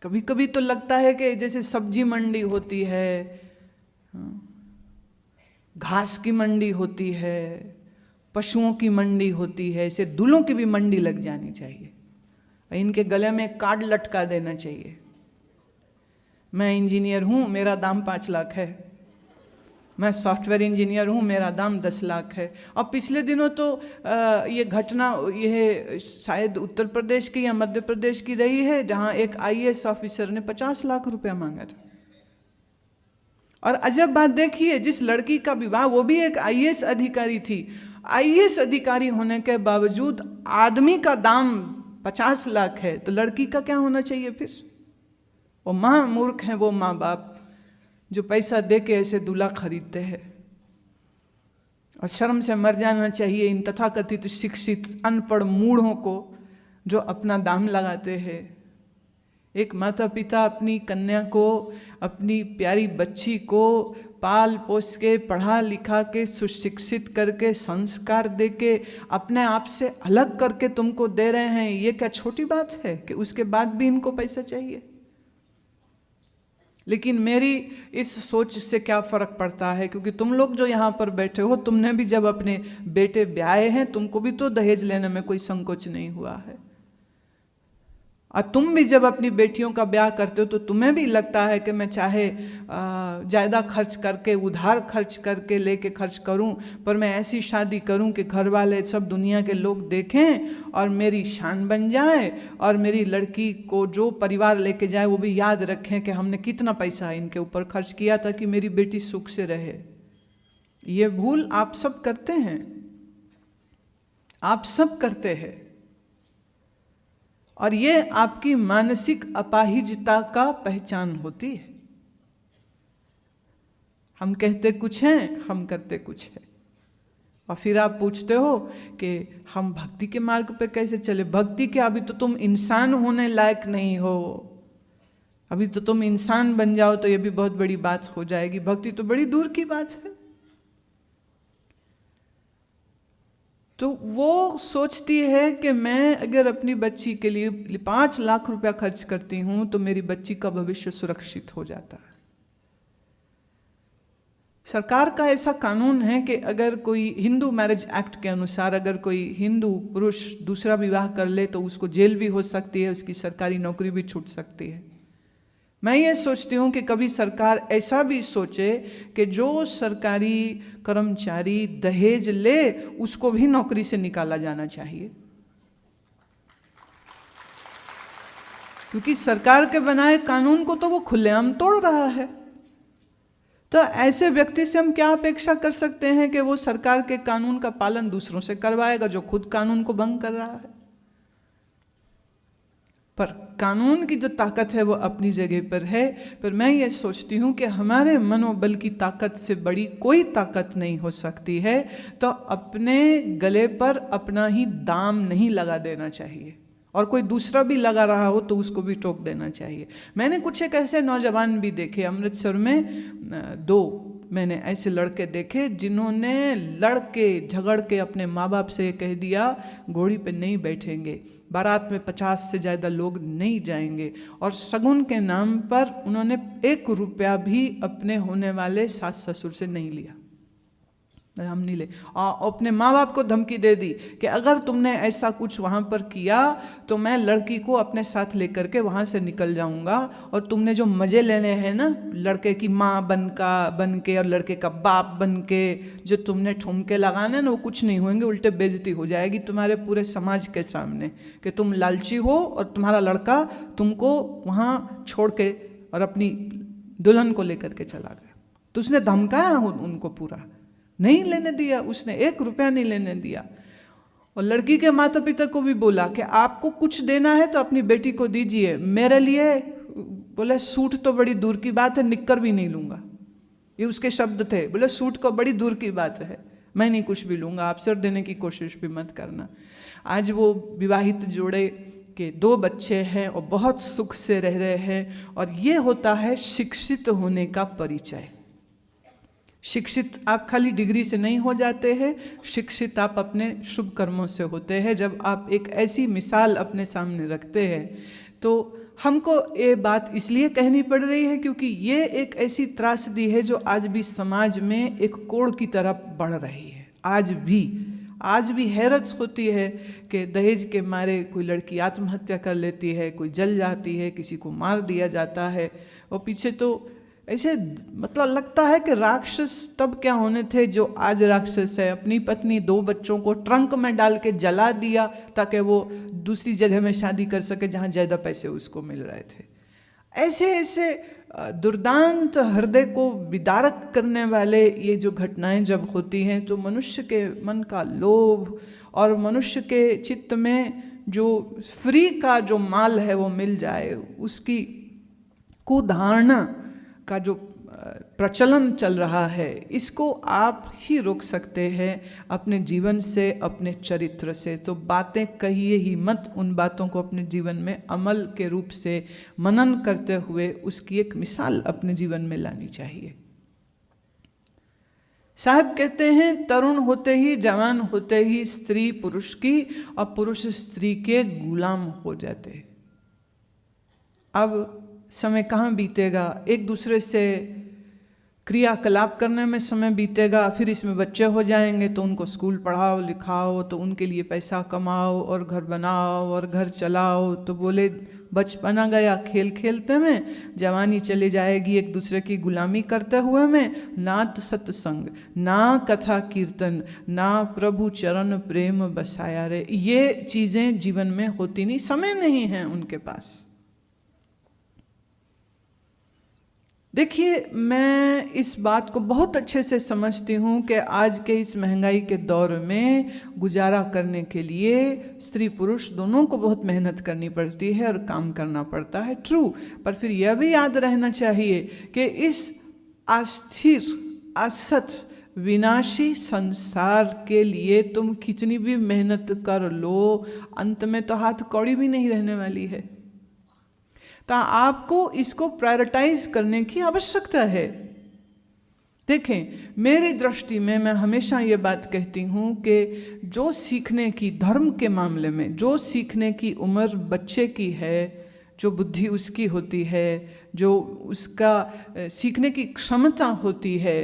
कभी कभी तो लगता है कि जैसे सब्जी मंडी होती है, घास की मंडी होती है, पशुओं की मंडी होती है, ऐसे दूल्हों की भी मंडी लग जानी चाहिए। इनके गले में कार्ड लटका देना चाहिए, मैं इंजीनियर हूँ, मेरा दाम 5 लाख है, मैं सॉफ्टवेयर इंजीनियर हूँ, मेरा दाम 10 लाख है। अब पिछले दिनों तो ये घटना ये शायद उत्तर प्रदेश की या मध्य प्रदेश की रही है, जहाँ एक IAS ऑफिसर ने 50 लाख रुपया मांगा था। और अजब बात देखिए, जिस लड़की का विवाह, वो भी एक IAS अधिकारी थी, IAS अधिकारी होने के बावजूद आदमी का दाम 50 लाख है, तो लड़की का क्या होना चाहिए फिर? वो महा मूर्ख हैं वो माँ बाप जो पैसा दे के ऐसे दूल्हा खरीदते हैं। और शर्म से मर जाना चाहिए इन तथाकथित शिक्षित अनपढ़ मूढ़ों को जो अपना दाम लगाते हैं। एक माता पिता अपनी कन्या को, अपनी प्यारी बच्ची को पाल पोस के, पढ़ा लिखा के, सुशिक्षित करके, संस्कार दे के, अपने आप से अलग करके तुमको दे रहे हैं। ये क्या छोटी बात है कि उसके बाद भी इनको पैसा चाहिए? लेकिन मेरी इस सोच से क्या फ़र्क पड़ता है, क्योंकि तुम लोग जो यहाँ पर बैठे हो, तुमने भी जब अपने बेटे ब्याहे हैं, तुमको भी तो दहेज लेने में कोई संकोच नहीं हुआ है। और तुम भी जब अपनी बेटियों का ब्याह करते हो तो तुम्हें भी लगता है कि मैं चाहे ज़्यादा खर्च करके, उधार खर्च करके लेके खर्च करूं, पर मैं ऐसी शादी करूं कि घर वाले सब दुनिया के लोग देखें और मेरी शान बन जाए, और मेरी लड़की को जो परिवार लेके जाए वो भी याद रखें कि हमने कितना पैसा इनके ऊपर खर्च किया था कि मेरी बेटी सुख से रहे। ये भूल आप सब करते हैं, आप सब करते हैं, और ये आपकी मानसिक अपाहिजता का पहचान होती है। हम कहते कुछ हैं, हम करते कुछ है। और फिर आप पूछते हो कि हम भक्ति के मार्ग पे कैसे चले? भक्ति के अभी तो तुम इंसान होने लायक नहीं हो, अभी तो तुम इंसान बन जाओ तो ये भी बहुत बड़ी बात हो जाएगी। भक्ति तो बड़ी दूर की बात है। तो वो सोचती है कि मैं अगर अपनी बच्ची के लिए 5 लाख रुपया खर्च करती हूँ तो मेरी बच्ची का भविष्य सुरक्षित हो जाता है। सरकार का ऐसा कानून है कि अगर कोई हिंदू मैरिज एक्ट के अनुसार अगर कोई हिंदू पुरुष दूसरा विवाह कर ले तो उसको जेल भी हो सकती है, उसकी सरकारी नौकरी भी छूट सकती है। मैं ये सोचती हूँ कि कभी सरकार ऐसा भी सोचे कि जो सरकारी कर्मचारी दहेज ले उसको भी नौकरी से निकाला जाना चाहिए, क्योंकि सरकार के बनाए कानून को तो वो खुलेआम तोड़ रहा है। तो ऐसे व्यक्ति से हम क्या अपेक्षा कर सकते हैं कि वो सरकार के कानून का पालन दूसरों से करवाएगा जो खुद कानून को भंग कर रहा है? पर कानून की जो ताकत है वो अपनी जगह पर है। पर मैं ये सोचती हूँ कि हमारे मनोबल की ताकत से बड़ी कोई ताकत नहीं हो सकती है, तो अपने गले पर अपना ही दाम नहीं लगा देना चाहिए, और कोई दूसरा भी लगा रहा हो तो उसको भी टोक देना चाहिए। मैंने कुछ एक ऐसे नौजवान भी देखे अमृतसर में, 2 मैंने ऐसे लड़के देखे जिन्होंने लड़ के झगड़ के अपने माँ बाप से कह दिया घोड़ी पे नहीं बैठेंगे, बारात में 50 से ज़्यादा लोग नहीं जाएंगे, और शगुन के नाम पर उन्होंने 1 रुपया भी अपने होने वाले सास ससुर से नहीं लिया, हम नहीं ले, और अपने माँ बाप को धमकी दे दी कि अगर तुमने ऐसा कुछ वहाँ पर किया तो मैं लड़की को अपने साथ लेकर के वहाँ से निकल जाऊँगा, और तुमने जो मज़े लेने हैं ना लड़के की माँ बन के और लड़के का बाप बन के जो तुमने ठुमके लगाने ना, वो कुछ नहीं होंगे, उल्टे बेइज्जती हो जाएगी तुम्हारे पूरे समाज के सामने कि तुम लालची हो और तुम्हारा लड़का तुमको वहाँ छोड़ के और अपनी दुल्हन को लेकर के चला गया। तो उसने धमकाया उनको, पूरा नहीं लेने दिया, उसने 1 रुपया नहीं लेने दिया। और लड़की के माता पिता को भी बोला कि आपको कुछ देना है तो अपनी बेटी को दीजिए, मेरे लिए बोले सूट तो बड़ी दूर की बात है, निक्कर भी नहीं लूँगा, ये उसके शब्द थे। बोले सूट को बड़ी दूर की बात है, मैं नहीं कुछ भी लूँगा, आप सिर देने की कोशिश भी मत करना। आज वो विवाहित जोड़े के 2 बच्चे हैं और बहुत सुख से रह रहे हैं, और ये होता है शिक्षित होने का परिचय। शिक्षित आप खाली डिग्री से नहीं हो जाते हैं, शिक्षित आप अपने शुभ कर्मों से होते हैं। जब आप एक ऐसी मिसाल अपने सामने रखते हैं तो हमको ये बात इसलिए कहनी पड़ रही है क्योंकि ये एक ऐसी त्रासदी है जो आज भी समाज में एक कोड़ की तरफ बढ़ रही है। आज भी हैरत होती है कि दहेज के मारे कोई लड़की आत्महत्या कर लेती है, कोई जल जाती है, किसी को मार दिया जाता है। और पीछे तो ऐसे मतलब लगता है कि राक्षस तब क्या होने थे जो आज राक्षस है। अपनी पत्नी 2 बच्चों को ट्रंक में डाल के जला दिया ताकि वो दूसरी जगह में शादी कर सके जहाँ ज़्यादा पैसे उसको मिल रहे थे। ऐसे दुर्दांत हृदय को विदारक करने वाले ये जो घटनाएं जब होती हैं तो मनुष्य के मन का लोभ और मनुष्य के चित्त में जो फ्री का जो माल है वो मिल जाए, उसकी कुधारणा का जो प्रचलन चल रहा है, इसको आप ही रोक सकते हैं अपने जीवन से, अपने चरित्र से। तो बातें कहिए ही मत, उन बातों को अपने जीवन में अमल के रूप से मनन करते हुए उसकी एक मिसाल अपने जीवन में लानी चाहिए। साहब कहते हैं, तरुण होते ही, जवान होते ही स्त्री पुरुष की और पुरुष स्त्री के गुलाम हो जाते। अब समय कहाँ बीतेगा, एक दूसरे से क्रियाकलाप करने में समय बीतेगा, फिर इसमें बच्चे हो जाएंगे तो उनको स्कूल पढ़ाओ लिखाओ, तो उनके लिए पैसा कमाओ और घर बनाओ और घर चलाओ। तो बोले बचपना गया खेल खेलते में, जवानी चली जाएगी एक दूसरे की गुलामी करते हुए में। ना तो सत्संग, ना कथा कीर्तन, ना प्रभु चरण प्रेम बसाया रे, ये चीज़ें जीवन में होती नहीं, समय नहीं है उनके पास। देखिए, मैं इस बात को बहुत अच्छे से समझती हूँ कि आज के इस महंगाई के दौर में गुजारा करने के लिए स्त्री पुरुष दोनों को बहुत मेहनत करनी पड़ती है और काम करना पड़ता है, ट्रू। पर फिर यह भी याद रहना चाहिए कि इस अस्थिर, असत, विनाशी संसार के लिए तुम कितनी भी मेहनत कर लो, अंत में तो हाथ कौड़ी भी नहीं रहने वाली है। तो आपको इसको प्रायोरिटाइज करने की आवश्यकता है। देखें, मेरी दृष्टि में मैं हमेशा ये बात कहती हूँ कि जो सीखने की, धर्म के मामले में जो सीखने की उम्र बच्चे की है, जो बुद्धि उसकी होती है, जो उसका सीखने की क्षमता होती है,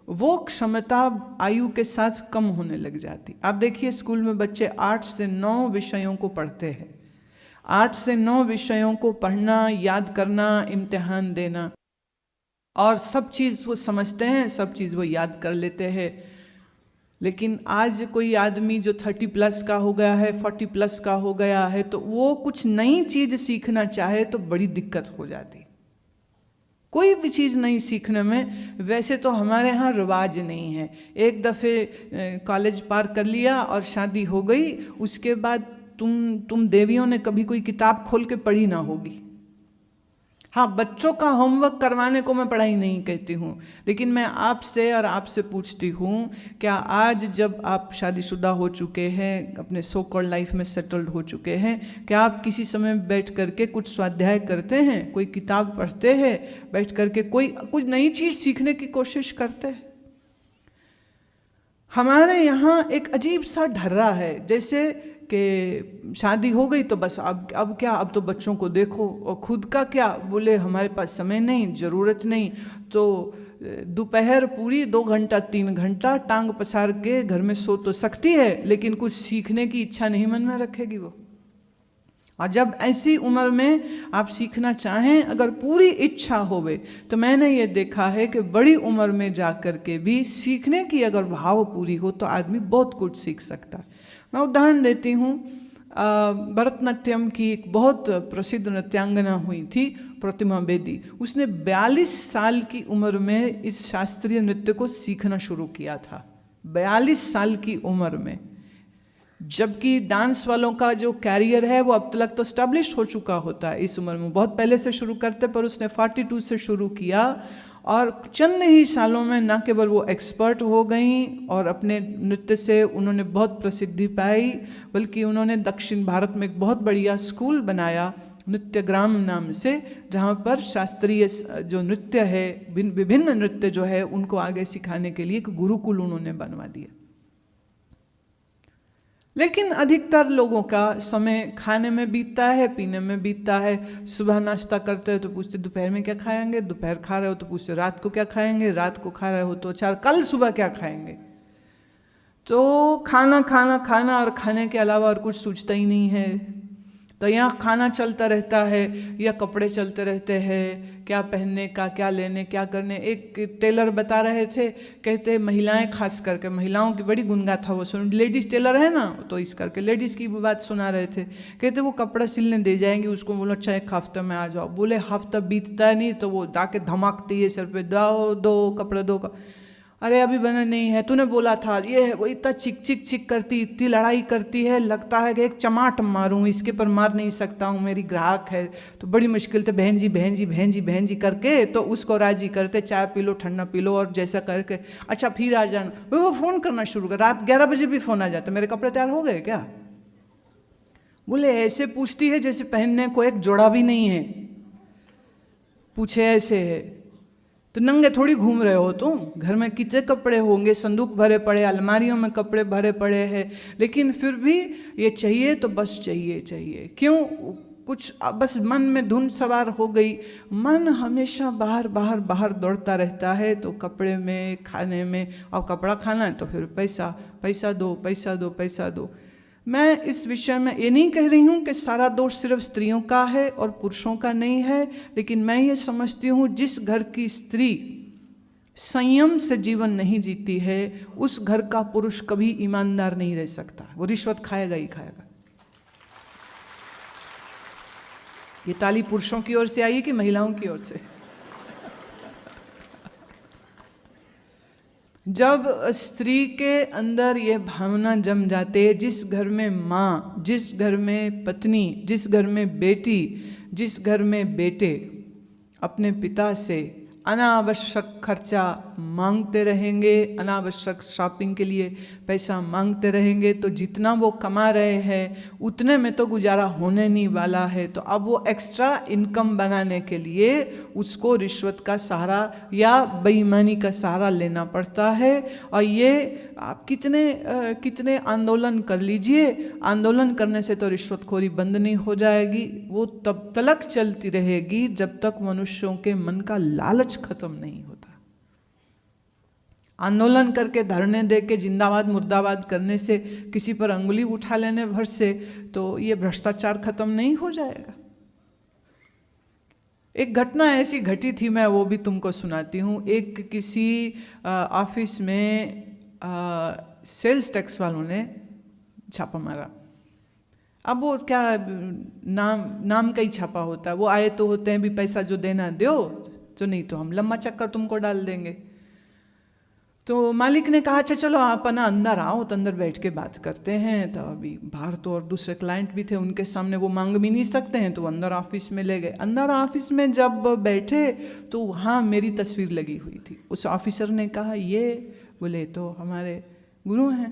वो क्षमता आयु के साथ कम होने लग जाती। आप देखिए, स्कूल में बच्चे 8 से 9 विषयों को पढ़ते हैं। 8 से 9 विषयों को पढ़ना, याद करना, इम्तिहान देना, और सब चीज़ वो समझते हैं, सब चीज़ वो याद कर लेते हैं। लेकिन आज कोई आदमी जो 30+ का हो गया है, 40+ का हो गया है, तो वो कुछ नई चीज़ सीखना चाहे तो बड़ी दिक्कत हो जाती। कोई भी चीज़ नई सीखने में, वैसे तो हमारे यहाँ रिवाज नहीं है। एक दफ़े कॉलेज पार कर लिया और शादी हो गई, उसके बाद तुम देवियों ने कभी कोई किताब खोल के पढ़ी ना होगी। हाँ, बच्चों का होमवर्क करवाने को मैं पढ़ाई नहीं कहती हूँ, लेकिन मैं आपसे और आपसे पूछती हूँ, क्या आज जब आप शादीशुदा हो चुके हैं, अपने सो कॉल्ड लाइफ में सेटल्ड हो चुके हैं, क्या आप किसी समय बैठ करके कुछ स्वाध्याय करते हैं, कोई किताब पढ़ते हैं, बैठ करके कुछ नई चीज़ सीखने की कोशिश करते हैं? हमारे यहाँ एक अजीब सा ढर्रा है, जैसे कि शादी हो गई तो बस अब क्या, अब तो बच्चों को देखो, और खुद का क्या, बोले हमारे पास समय नहीं, ज़रूरत नहीं, तो दोपहर पूरी 2 घंटा 3 घंटा टांग पसार के घर में सो तो सकती है, लेकिन कुछ सीखने की इच्छा नहीं मन में रखेगी वो। और जब ऐसी उम्र में आप सीखना चाहें, अगर पूरी इच्छा होवे, तो मैंने ये देखा है कि बड़ी उम्र में जा कर के भी सीखने की अगर भाव पूरी हो तो आदमी बहुत कुछ सीख सकता है। मैं उदाहरण देती हूँ, भरतनाट्यम की एक बहुत प्रसिद्ध नृत्यांगना हुई थी, प्रतिमा बेदी। उसने 42 साल की उम्र में इस शास्त्रीय नृत्य को सीखना शुरू किया था, 42 साल की उम्र में। जबकि डांस वालों का जो कैरियर है वो अब तक तो स्टैब्लिश हो चुका होता है, इस उम्र में बहुत पहले से शुरू करते, पर उसने 42 से शुरू किया और चंद ही सालों में न केवल वो एक्सपर्ट हो गई और अपने नृत्य से उन्होंने बहुत प्रसिद्धि पाई, बल्कि उन्होंने दक्षिण भारत में एक बहुत बढ़िया स्कूल बनाया नृत्यग्राम नाम से, जहाँ पर शास्त्रीय जो नृत्य है, विभिन्न नृत्य जो है उनको आगे सिखाने के लिए एक गुरुकुल उन्होंने बनवा दिया। लेकिन अधिकतर लोगों का समय खाने में बीतता है, पीने में बीतता है। सुबह नाश्ता करते हो तो पूछते दोपहर में क्या खाएंगे, दोपहर खा रहे हो तो पूछते रात को क्या खाएंगे, रात को खा रहे हो तो अच्छा कल सुबह क्या खाएंगे। तो खाना खाना खाना और खाने के अलावा और कुछ सोचता ही नहीं है। तो यहाँ खाना चलता रहता है या कपड़े चलते रहते हैं, क्या पहनने का, क्या लेने, क्या करने। एक टेलर बता रहे थे, कहते महिलाएं, खास करके महिलाओं की बड़ी गुनगा था वो सुन, लेडीज़ टेलर है ना, तो इस करके लेडीज़ की बात सुना रहे थे। कहते वो कपड़ा सिलने दे जाएंगे, उसको बोलो अच्छा 1 हफ्ते में आ जाओ। बोले हफ्ता बीतता नहीं तो वो डाके धमाकती है सर पे, दो कपड़ा दो का। अरे अभी बना नहीं है, तूने बोला था ये है। वो इतना चिक चिक चिक करती, इतनी लड़ाई करती है, लगता है कि एक चमाट मारूं, इसके पर मार नहीं सकता हूँ, मेरी ग्राहक है। तो बड़ी मुश्किल से बहन जी बहन जी बहन जी बहन जी करके तो उसको राजी करते, चाय पी लो, ठंडा पी लो, और जैसा करके अच्छा फिर आ जाना। वो फ़ोन करना शुरू कर, रात 11 बजे भी फ़ोन आ जाता, मेरे कपड़े तैयार हो गए क्या। बोले ऐसे पूछती है जैसे पहनने को एक जोड़ा भी नहीं है, पूछे ऐसे है। तो नंगे थोड़ी घूम रहे हो तुम, घर में कितने कपड़े होंगे, संदूक भरे पड़े, अलमारियों में कपड़े भरे पड़े हैं, लेकिन फिर भी ये चाहिए तो बस चाहिए चाहिए। क्यों, कुछ बस मन में धुन सवार हो गई। मन हमेशा बाहर बाहर बाहर दौड़ता रहता है, तो कपड़े में, खाने में, और कपड़ा खाना है तो फिर पैसा, पैसा दो पैसा दो पैसा दो। मैं इस विषय में ये नहीं कह रही हूँ कि सारा दोष सिर्फ स्त्रियों का है और पुरुषों का नहीं है, लेकिन मैं ये समझती हूँ जिस घर की स्त्री संयम से जीवन नहीं जीती है, उस घर का पुरुष कभी ईमानदार नहीं रह सकता, वो रिश्वत खाएगा ही खाएगा। ये ताली पुरुषों की ओर से आई कि महिलाओं की ओर से? जब स्त्री के अंदर ये भावना जम जाते है, जिस घर में माँ, जिस घर में पत्नी, जिस घर में बेटी, जिस घर में बेटे अपने पिता से अनावश्यक खर्चा मांगते रहेंगे, अनावश्यक शॉपिंग के लिए पैसा मांगते रहेंगे, तो जितना वो कमा रहे हैं उतने में तो गुजारा होने नहीं वाला है। तो अब वो एक्स्ट्रा इनकम बनाने के लिए उसको रिश्वत का सहारा या बेईमानी का सहारा लेना पड़ता है। और ये आप कितने आंदोलन कर लीजिए, आंदोलन करने से तो रिश्वतखोरी बंद नहीं हो जाएगी, वो तब तक चलती रहेगी जब तक मनुष्यों के मन का लालच खत्म नहीं होता। आंदोलन करके, धरने दे के, जिंदाबाद मुर्दाबाद करने से, किसी पर अंगुली उठा लेने भर से तो ये भ्रष्टाचार खत्म नहीं हो जाएगा। एक घटना ऐसी घटी थी, मैं वो भी तुमको सुनाती हूँ। एक किसी ऑफिस में सेल्स टैक्स वालों ने छापा मारा। अब वो क्या नाम का ही छापा होता है, वो आए तो होते हैं भी पैसा जो देना दो, तो नहीं तो हम लम्बा चक्कर तुमको डाल देंगे। तो मालिक ने कहा अच्छा चलो आप ना अंदर आओ, तो अंदर बैठ के बात करते हैं। तो अभी बाहर तो और दूसरे क्लाइंट भी थे, उनके सामने वो मांग भी नहीं सकते हैं, तो अंदर ऑफिस में ले गए। अंदर ऑफिस में जब बैठे तो वहाँ मेरी तस्वीर लगी हुई थी। उस ऑफिसर ने कहा ये, बोले तो हमारे गुरु हैं।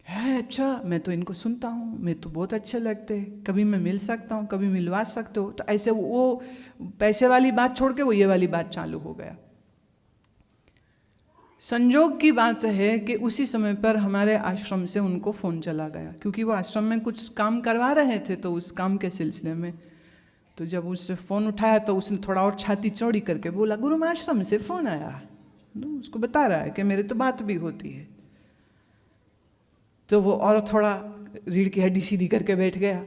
है अच्छा, मैं तो इनको सुनता हूँ, मैं तो बहुत अच्छे लगते हैं, कभी मैं मिल सकता हूँ, कभी मिलवा सकते हो। तो ऐसे वो पैसे वाली बात छोड़ के वो ये वाली बात चालू हो गया। संयोग की बात है कि उसी समय पर हमारे आश्रम से उनको फ़ोन चला गया, क्योंकि वो आश्रम में कुछ काम करवा रहे थे, तो उस काम के सिलसिले में। तो जब उससे फ़ोन उठाया तो उसने थोड़ा और छाती चौड़ी करके बोला गुरु मैं आश्रम से फ़ोन आया। तो उसको बता रहा है कि मेरे तो बात भी होती है। तो वो और थोड़ा रीढ़ की हड्डी सीधी करके बैठ गया।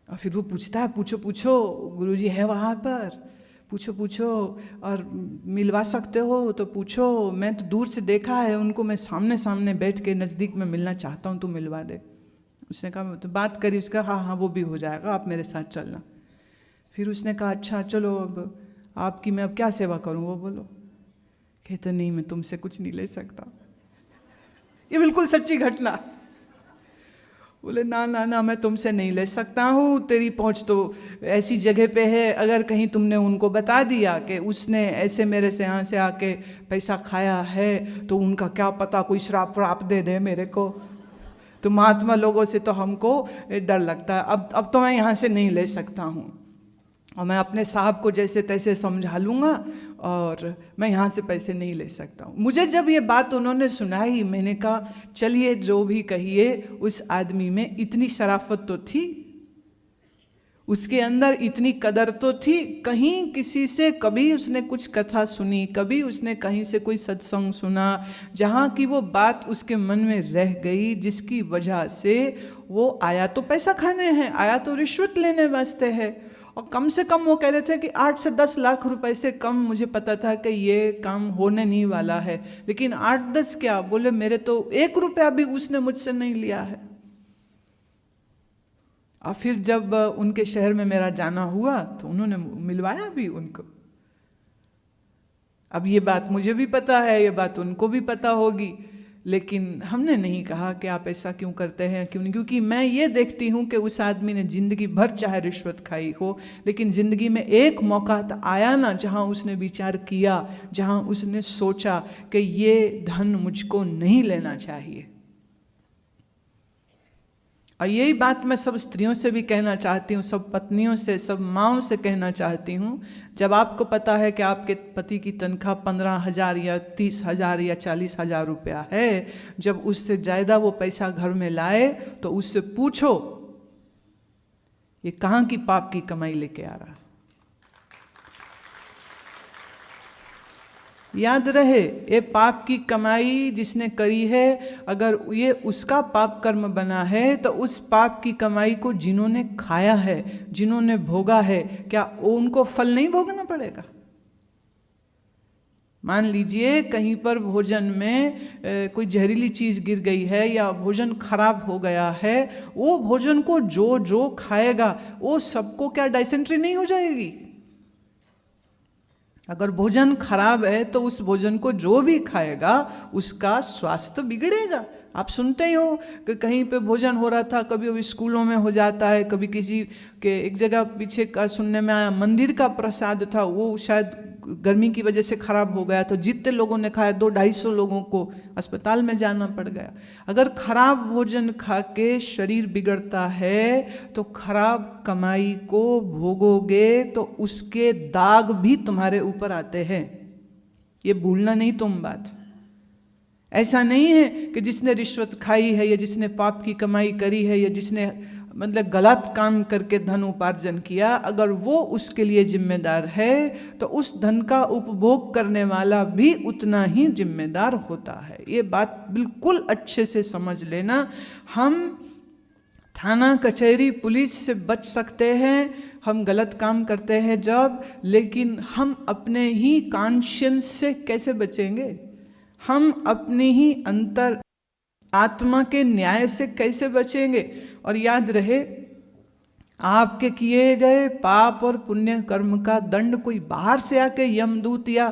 और फिर वो पूछता है पूछो पूछो गुरुजी है वहाँ पर, पूछो पूछो, और मिलवा सकते हो तो पूछो, मैं तो दूर से देखा है उनको, मैं सामने सामने बैठ के नज़दीक में मिलना चाहता हूँ, तो मिलवा दे। उसने कहा तो बात करी, उसका हाँ हाँ वो भी हो जाएगा, आप मेरे साथ चलना। फिर उसने कहा अच्छा चलो अब आपकी मैं अब क्या सेवा करूँ, वो बोलो। कहते नहीं मैं तुमसे कुछ नहीं ले सकता। ये बिल्कुल सच्ची घटना। बोले ना ना ना मैं तुमसे नहीं ले सकता हूँ, तेरी पहुँच तो ऐसी जगह पे है, अगर कहीं तुमने उनको बता दिया कि उसने ऐसे मेरे से यहाँ से आके पैसा खाया है, तो उनका क्या पता कोई श्राप व्राप दे दे मेरे को। तो महात्मा लोगों से तो हमको डर लगता है। अब तो मैं यहाँ से नहीं ले सकता हूँ। और मैं अपने साहब को जैसे तैसे समझा लूँगा और मैं यहाँ से पैसे नहीं ले सकता हूँ। मुझे जब ये बात उन्होंने सुनाई, मैंने कहा चलिए जो भी कहिए, उस आदमी में इतनी शराफत तो थी, उसके अंदर इतनी कदर तो थी। कहीं किसी से कभी उसने कुछ कथा सुनी, कभी उसने कहीं से कोई सत्संग सुना जहाँ की वो बात उसके मन में रह गई, जिसकी वजह से वो आया तो पैसा खाने हैं, आया तो रिश्वत लेने वास्ते है। और कम से कम वो कह रहे थे कि 8 से 10 लाख रुपए से कम मुझे पता था कि ये काम होने नहीं वाला है, लेकिन 8-10 क्या, बोले मेरे तो 1 रुपया भी उसने मुझसे नहीं लिया है। और फिर जब उनके शहर में मेरा जाना हुआ तो उन्होंने मिलवाया भी उनको। अब ये बात मुझे भी पता है, ये बात उनको भी पता होगी, लेकिन हमने नहीं कहा कि आप ऐसा क्यों करते हैं, क्यों नहीं, क्योंकि मैं ये देखती हूँ कि उस आदमी ने जिंदगी भर चाहे रिश्वत खाई हो, लेकिन जिंदगी में एक मौका तो आया ना जहाँ उसने विचार किया, जहाँ उसने सोचा कि ये धन मुझको नहीं लेना चाहिए। और यही बात मैं सब स्त्रियों से भी कहना चाहती हूँ, सब पत्नियों से, सब माँओं से कहना चाहती हूँ। जब आपको पता है कि आपके पति की तनख्वाह 15,000 या 30,000 या 40,000 रुपया है, जब उससे ज़्यादा वो पैसा घर में लाए तो उससे पूछो ये कहाँ की पाप की कमाई लेके आ रहा। याद रहे, ये पाप की कमाई जिसने करी है, अगर ये उसका पाप कर्म बना है तो उस पाप की कमाई को जिन्होंने खाया है, जिन्होंने भोगा है, क्या उनको फल नहीं भोगना पड़ेगा? मान लीजिए कहीं पर भोजन में कोई जहरीली चीज़ गिर गई है या भोजन खराब हो गया है, वो भोजन को जो जो खाएगा वो सबको क्या डायसेंट्री नहीं हो जाएगी? अगर भोजन खराब है तो उस भोजन को जो भी खाएगा उसका स्वास्थ्य बिगड़ेगा। आप सुनते ही हो कि कहीं पे भोजन हो रहा था, कभी अभी स्कूलों में हो जाता है, कभी किसी के एक जगह पीछे का सुनने में आया मंदिर का प्रसाद था, वो शायद गर्मी की वजह से खराब हो गया, तो जितने लोगों ने खाया 200-250 लोगों को अस्पताल में जाना पड़ गया। अगर खराब भोजन खा के शरीर बिगड़ता है तो खराब कमाई को भोगोगे तो उसके दाग भी तुम्हारे ऊपर आते हैं, ये भूलना नहीं तुम बात। ऐसा नहीं है कि जिसने रिश्वत खाई है या जिसने पाप की कमाई करी है या जिसने मतलब गलत काम करके धन उपार्जन किया, अगर वो उसके लिए जिम्मेदार है तो उस धन का उपभोग करने वाला भी उतना ही जिम्मेदार होता है। ये बात बिल्कुल अच्छे से समझ लेना। हम थाना कचहरी पुलिस से बच सकते हैं, हम गलत काम करते हैं जब, लेकिन हम अपने ही कॉन्शियंस से कैसे बचेंगे? हम अपने ही अंतर आत्मा के न्याय से कैसे बचेंगे? और याद रहे, आपके किए गए पाप और पुण्य कर्म का दंड कोई बाहर से आके यमदूत या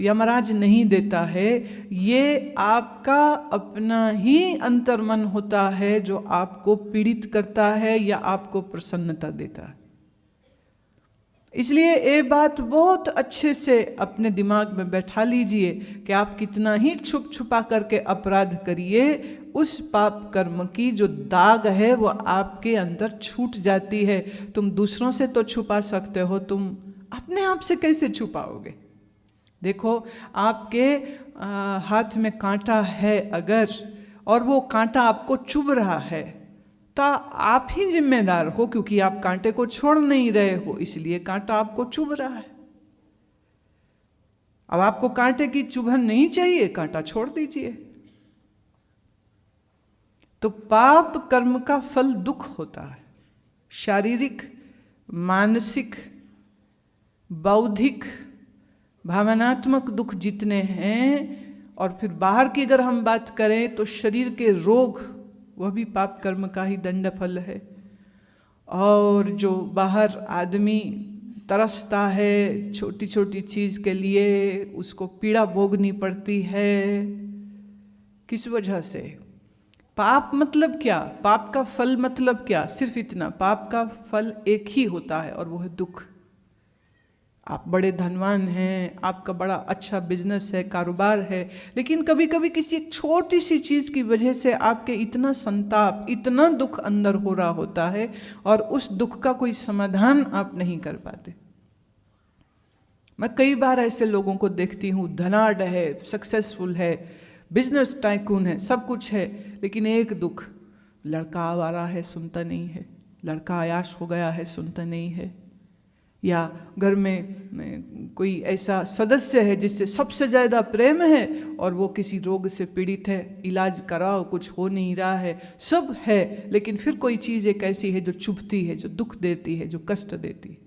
यमराज नहीं देता है, ये आपका अपना ही अंतर्मन होता है जो आपको पीड़ित करता है या आपको प्रसन्नता देता है। इसलिए ये बात बहुत अच्छे से अपने दिमाग में बैठा लीजिए कि आप कितना ही छुप छुपा करके अपराध करिए, उस पाप कर्म की जो दाग है वो आपके अंदर छूट जाती है। तुम दूसरों से तो छुपा सकते हो, तुम अपने आप से कैसे छुपाओगे? देखो, आपके हाथ में कांटा है अगर, और वो कांटा आपको चुभ रहा है, तो आप ही जिम्मेदार हो, क्योंकि आप कांटे को छोड़ नहीं रहे हो, इसलिए कांटा आपको चुभ रहा है। अब आपको कांटे की चुभन नहीं चाहिए, कांटा छोड़ दीजिए। तो पाप कर्म का फल दुख होता है, शारीरिक, मानसिक, बौद्धिक, भावनात्मक दुख जितने हैं, और फिर बाहर की अगर हम बात करें तो शरीर के रोग, वह भी पाप कर्म का ही दंड फल है। और जो बाहर आदमी तरसता है छोटी छोटी चीज़ के लिए, उसको पीड़ा भोगनी पड़ती है, किस वजह से? पाप मतलब क्या? पाप का फल मतलब क्या? सिर्फ इतना, पाप का फल एक ही होता है और वो है दुख। आप बड़े धनवान हैं, आपका बड़ा अच्छा बिजनेस है, कारोबार है, लेकिन कभी कभी किसी एक छोटी सी चीज़ की वजह से आपके इतना संताप, इतना दुख अंदर हो रहा होता है और उस दुख का कोई समाधान आप नहीं कर पाते। मैं कई बार ऐसे लोगों को देखती हूँ, धनाढ़ है, सक्सेसफुल है, बिजनेस टाइकून है, सब कुछ है, लेकिन एक दुख, लड़का आवारा है, सुनता नहीं है, लड़का अयाश हो गया है, सुनता नहीं है, या घर में कोई ऐसा सदस्य है जिससे सबसे ज़्यादा प्रेम है और वो किसी रोग से पीड़ित है, इलाज कराओ कुछ हो नहीं रहा है, सब है, लेकिन फिर कोई चीज़ एक ऐसी है जो चुभती है, जो दुख देती है, जो कष्ट देती है।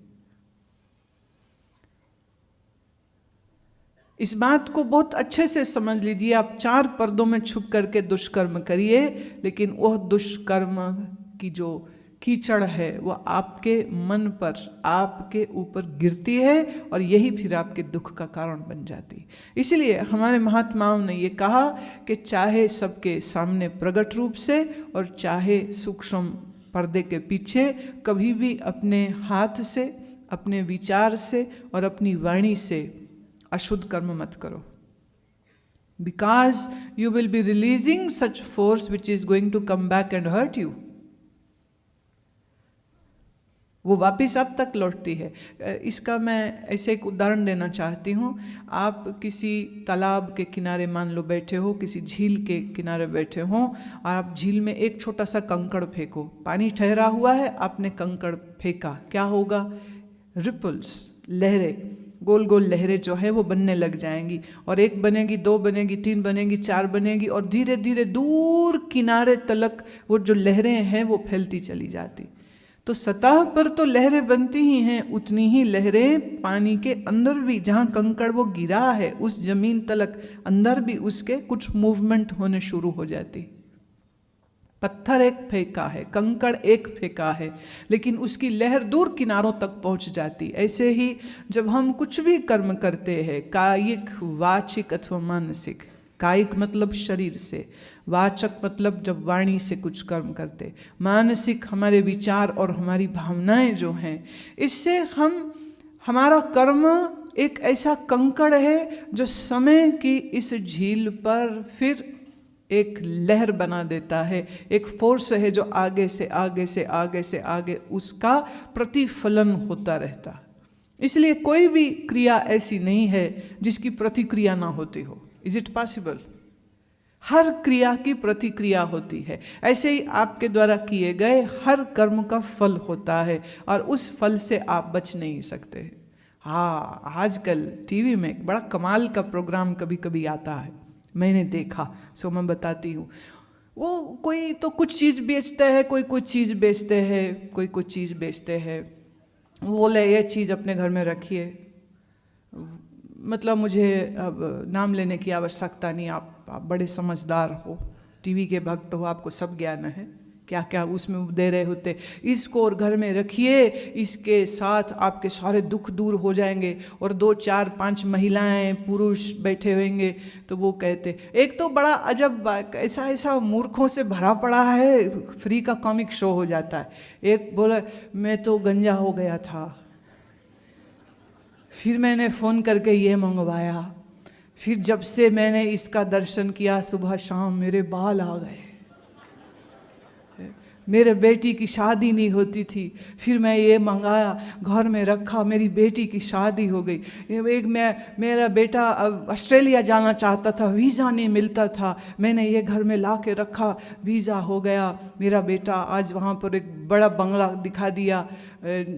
इस बात को बहुत अच्छे से समझ लीजिए। आप 4 पर्दों में छुप करके दुष्कर्म करिए, लेकिन वह दुष्कर्म की जो कीचड़ है वह आपके मन पर, आपके ऊपर गिरती है और यही फिर आपके दुख का कारण बन जाती है। इसलिए हमारे महात्माओं ने ये कहा कि चाहे सबके सामने प्रकट रूप से और चाहे सूक्ष्म पर्दे के पीछे, कभी भी अपने हाथ से, अपने विचार से और अपनी वाणी से अशुद्ध कर्म मत करो, because you will be releasing such force which is going to come back and hurt you. वो वापिस आप तक लौटती है। इसका मैं ऐसे एक उदाहरण देना चाहती हूँ। आप किसी तालाब के किनारे मान लो बैठे हो, किसी झील के किनारे बैठे हो और आप झील में एक छोटा सा कंकड़ फेंको, पानी ठहरा हुआ है, आपने कंकड़ फेंका, क्या होगा? रिपल्स, लहरें, गोल गोल लहरें जो है वो बनने लग जाएंगी और 1 बनेगी, 2 बनेगी, 3 बनेगी, 4 बनेगी और धीरे धीरे दूर किनारे तलक वो जो लहरें हैं वो फैलती चली जाती। तो सतह पर तो लहरें बनती ही हैं, उतनी ही लहरें पानी के अंदर भी, जहाँ कंकड़ वो गिरा है उस जमीन तलक अंदर भी उसके कुछ मूवमेंट होने शुरू हो जाती। पत्थर एक फेंका है, कंकड़ एक फेंका है, लेकिन उसकी लहर दूर किनारों तक पहुंच जाती। ऐसे ही जब हम कुछ भी कर्म करते हैं, कायिक, वाचिक अथवा मानसिक, कायिक मतलब शरीर से, वाचक मतलब जब वाणी से कुछ कर्म करते, मानसिक हमारे विचार और हमारी भावनाएं जो हैं, इससे हमारा कर्म एक ऐसा कंकड़ है जो समय की इस झील पर फिर एक लहर बना देता है, एक फोर्स है जो आगे से आगे से आगे से आगे उसका प्रतिफलन होता रहता। इसलिए कोई भी क्रिया ऐसी नहीं है जिसकी प्रतिक्रिया ना होती हो। Is it possible? हर क्रिया की प्रतिक्रिया होती है। ऐसे ही आपके द्वारा किए गए हर कर्म का फल होता है और उस फल से आप बच नहीं सकते। हाँ, आजकल टीवी में एक बड़ा कमाल का प्रोग्राम कभी कभी आता है, मैंने देखा, सो मैं बताती हूँ। वो कोई तो कुछ चीज़ बेचते हैं, कोई कुछ चीज़ बेचते हैं, कोई कुछ चीज़ बेचते हैं। वो बोले ये चीज़ अपने घर में रखिए, मतलब मुझे अब नाम लेने की आवश्यकता नहीं, आप बड़े समझदार हो, टीवी के भक्त हो, आपको सब ज्ञान है, क्या क्या उसमें दे रहे होते। इसको और घर में रखिए, इसके साथ आपके सारे दुख दूर हो जाएंगे। और 2, 4, 5 महिलाएं, पुरुष बैठे होंगे। तो वो कहते, एक तो बड़ा अजब, ऐसा ऐसा मूर्खों से भरा पड़ा है, फ्री का कॉमिक शो हो जाता है। एक बोला मैं तो गंजा हो गया था, फिर मैंने फ़ोन करके ये मंगवाया, फिर जब से मैंने इसका दर्शन किया सुबह शाम मेरे बाल आ गए, मेरे बेटी की शादी नहीं होती थी, फिर मैं ये मंगाया, घर में रखा, मेरी बेटी की शादी हो गई। एक मेरा बेटा ऑस्ट्रेलिया जाना चाहता था, वीज़ा नहीं मिलता था, मैंने ये घर में ला के रखा, वीज़ा हो गया। मेरा बेटा आज वहाँ पर एक बड़ा बंगला दिखा दिया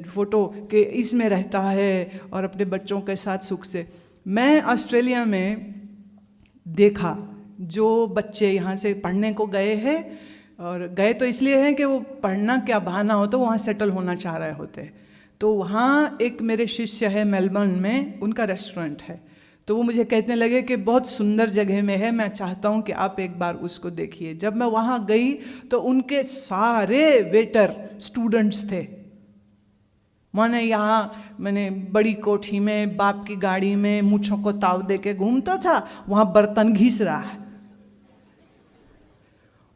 फ़ोटो कि इसमें रहता है और अपने बच्चों के साथ सुख से। मैं ऑस्ट्रेलिया में देखा जो बच्चे यहाँ से पढ़ने को गए हैं, और गए तो इसलिए हैं कि वो पढ़ना क्या बहाना हो तो वहाँ सेटल होना चाह रहे होते। तो वहाँ एक मेरे शिष्य है मेलबर्न में, उनका रेस्टोरेंट है। तो वो मुझे कहने लगे कि बहुत सुंदर जगह में है, मैं चाहता हूँ कि आप एक बार उसको देखिए। जब मैं वहाँ गई तो उनके सारे वेटर स्टूडेंट्स थे। मैंने बड़ी कोठी में, बाप की गाड़ी में मूँछों को ताव दे के घूमता था, वहाँ बर्तन घिस रहा है।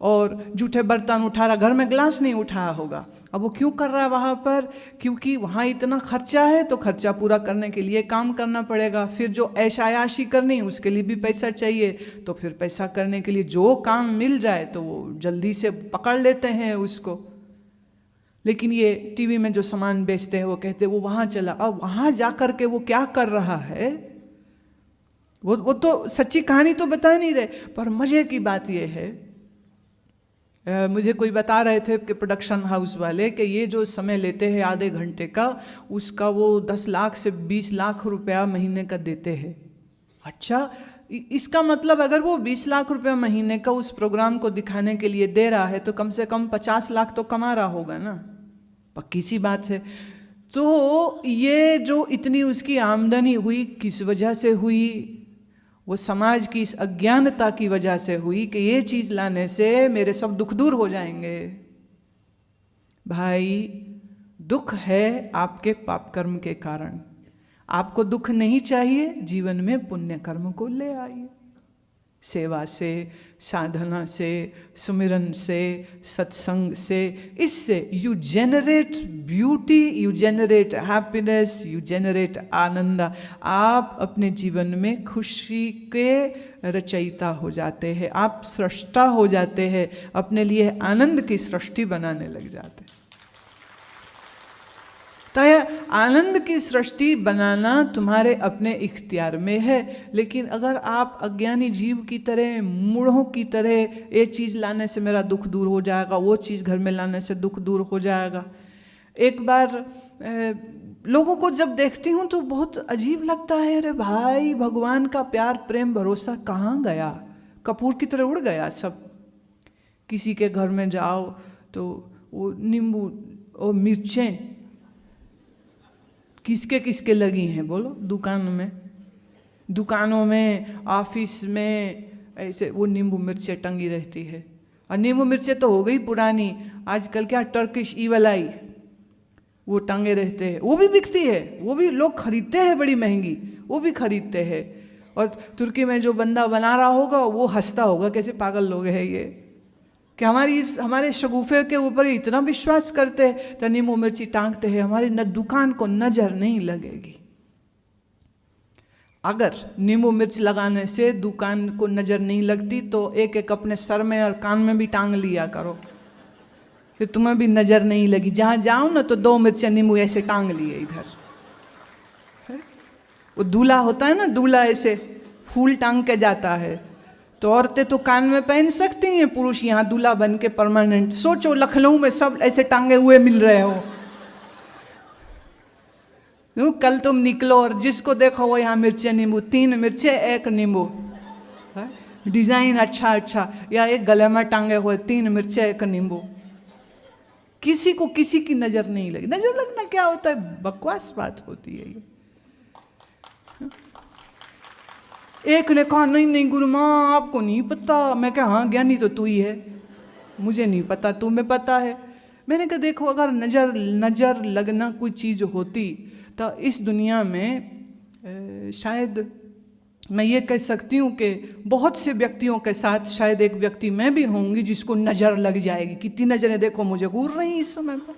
और जूठे बर्तन उठा रहा, घर में ग्लास नहीं उठाया होगा। अब वो क्यों कर रहा है वहाँ पर? क्योंकि वहाँ इतना खर्चा है, तो खर्चा पूरा करने के लिए काम करना पड़ेगा। फिर जो ऐश-आयाशी करनी उसके लिए भी पैसा चाहिए, तो फिर पैसा करने के लिए जो काम मिल जाए तो वो जल्दी से पकड़ लेते हैं उसको। लेकिन ये टीवी में जो सामान बेचते हैं वो कहते हैं वो वहाँ चला। अब वहाँ जा कर के वो क्या कर रहा है वो तो सच्ची कहानी तो बता नहीं रहे। पर मजे की बात ये है, मुझे कोई बता रहे थे कि प्रोडक्शन हाउस वाले कि ये जो समय लेते हैं आधे घंटे का, उसका वो 10 लाख से 20 लाख रुपया महीने का देते हैं। अच्छा, इसका मतलब अगर वो 20 लाख रुपया महीने का उस प्रोग्राम को दिखाने के लिए दे रहा है तो कम से कम 50 लाख तो कमा रहा होगा ना, पक्की सी बात है। तो ये जो इतनी उसकी आमदनी हुई किस वजह से हुई? वो समाज की इस अज्ञानता की वजह से हुई कि ये चीज़ लाने से मेरे सब दुख दूर हो जाएंगे। भाई, दुख है आपके पाप कर्म के कारण। आपको दुख नहीं चाहिए, जीवन में पुण्य कर्म को ले आइए। सेवा से, साधना से, सुमिरन से, सत्संग से, इससे you generate beauty, you generate happiness, you generate anand. आप अपने जीवन में खुशी के रचयिता हो जाते हैं, आप सृष्टा हो जाते हैं, अपने लिए आनंद की सृष्टि बनाने लग जाते हैं। तो आनंद की सृष्टि बनाना तुम्हारे अपने इख्तियार में है। लेकिन अगर आप अज्ञानी जीव की तरह, मूढ़ों की तरह, ये चीज़ लाने से मेरा दुख दूर हो जाएगा, वो चीज़ घर में लाने से दुख दूर हो जाएगा। एक बार लोगों को जब देखती हूँ तो बहुत अजीब लगता है, अरे भाई, भगवान का प्यार, प्रेम, भरोसा कहाँ गया? कपूर की तरह उड़ गया सब। किसी के घर में जाओ तो वो नींबू और मिर्चें किसके किसके लगी हैं बोलो? दुकानों में, ऑफिस में, ऐसे वो नींबू मिर्चें टंगी रहती है। और नींबू मिर्चें तो हो गई पुरानी, आजकल क्या टर्किश ईवल आई, वो टंगे रहते हैं, वो भी बिकती है, वो भी लोग खरीदते हैं, बड़ी महंगी, वो भी खरीदते हैं। और तुर्की में जो बंदा बना रहा होगा वो हंसता होगा, कैसे पागल लोग हैं ये, कि हमारे शगुफे के ऊपर इतना विश्वास करते हैं, तो नींबू मिर्ची टांगते हैं, हमारी दुकान को नजर नहीं लगेगी। अगर नींबू मिर्च लगाने से दुकान को नजर नहीं लगती तो एक एक अपने सर में और कान में भी टांग लिया करो, फिर तुम्हें भी नजर नहीं लगी। जहाँ जाओ ना तो 2 मिर्चें नींबू ऐसे टांग लिए इधर। वो दूल्हा होता है ना, दूल्हा ऐसे फूल टांग के जाता है, तो औरतें तो कान में पहन सकती हैं, पुरुष यहाँ दूल्हा बन के परमानेंट। सोचो लखनऊ में सब ऐसे टांगे हुए मिल रहे हो। कल तुम निकलो और जिसको देखो वो यहाँ मिर्चे नींबू, 3 मिर्चे 1 नींबू, डिजाइन अच्छा अच्छा, या एक गले में टांगे हुए 3 मिर्चे 1 नींबू। किसी को किसी की नजर नहीं लगी। नजर लगना क्या होता है? बकवास बात होती है ये। एक ने कहा नहीं गुरु माँ आपको नहीं पता। मैं कहा हाँ ज्ञानी तो तू ही है, मुझे नहीं पता, तुम्हें पता है। मैंने कहा देखो, अगर नजर लगना कोई चीज़ होती तो इस दुनिया में शायद मैं ये कह सकती हूँ कि बहुत से व्यक्तियों के साथ शायद एक व्यक्ति मैं भी होंगी जिसको नज़र लग जाएगी। कितनी नज़रें देखो मुझे घूर रही इस समय पर।